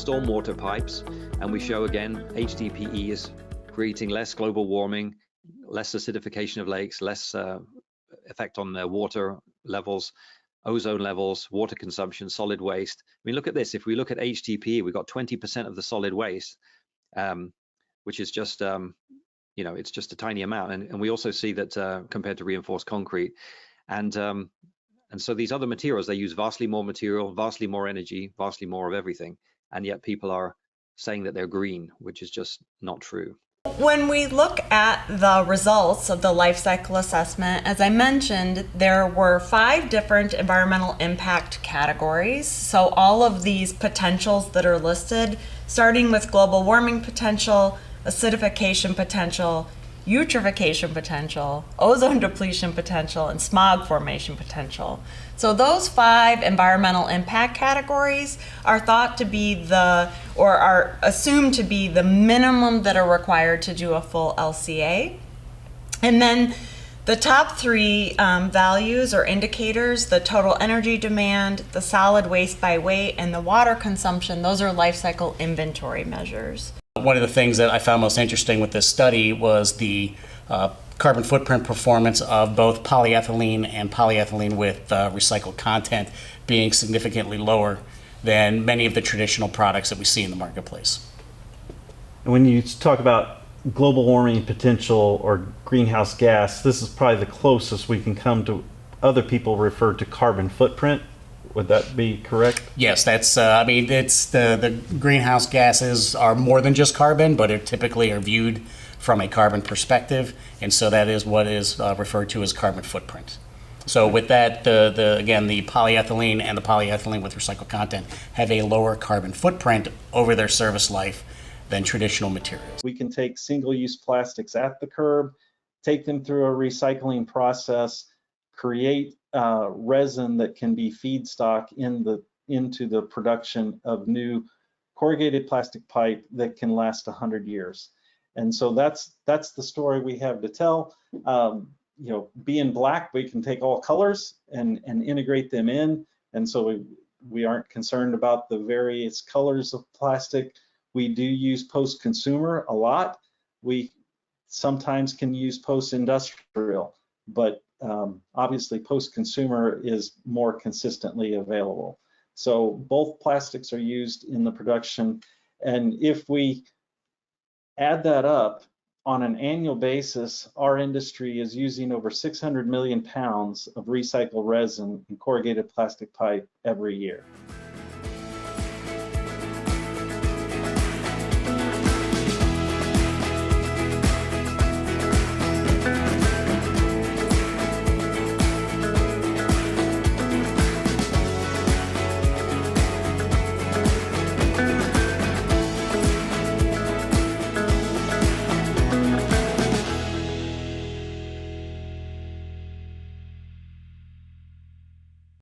stormwater pipes, and we show again HDPE is creating less global warming, less acidification of lakes, less effect on the water levels, ozone levels, water consumption, solid waste. I mean, look at this. If we look at HDPE, we've got 20% of the solid waste, which is just, it's just a tiny amount. And we also see that compared to reinforced concrete. And so these other materials, they use vastly more material, vastly more energy, vastly more of everything. And yet people are saying that they're green, which is just not true. When we look at the results of the life cycle assessment, as I mentioned, there were 5 different environmental impact categories. So all of these potentials that are listed, starting with global warming potential, acidification potential, eutrophication potential, ozone depletion potential, and smog formation potential. So those 5 environmental impact categories are thought to be or are assumed to be the minimum that are required to do a full LCA. And then the top 3 values or indicators, the total energy demand, the solid waste by weight, and the water consumption, those are life cycle inventory measures. One of the things that I found most interesting with this study was the carbon footprint performance of both polyethylene and polyethylene with recycled content being significantly lower than many of the traditional products that we see in the marketplace. And when you talk about global warming potential or greenhouse gas, this is probably the closest we can come to other people refer to carbon footprint. Would that be correct? Yes, that's, it's the greenhouse gases are more than just carbon, but it typically are viewed from a carbon perspective. And so that is what is referred to as carbon footprint. So with that, again, the polyethylene and the polyethylene with recycled content have a lower carbon footprint over their service life than traditional materials. We can take single-use plastics at the curb, take them through a recycling process, create resin that can be feedstock into the production of new corrugated plastic pipe that can last 100 years. And so that's the story we have to tell. Being black, we can take all colors and integrate them in. And so we aren't concerned about the various colors of plastic. We do use post-consumer a lot. We sometimes can use post-industrial, but obviously post-consumer is more consistently available. So both plastics are used in the production, and if we add that up on an annual basis, our industry is using over 600 million pounds of recycled resin in corrugated plastic pipe every year.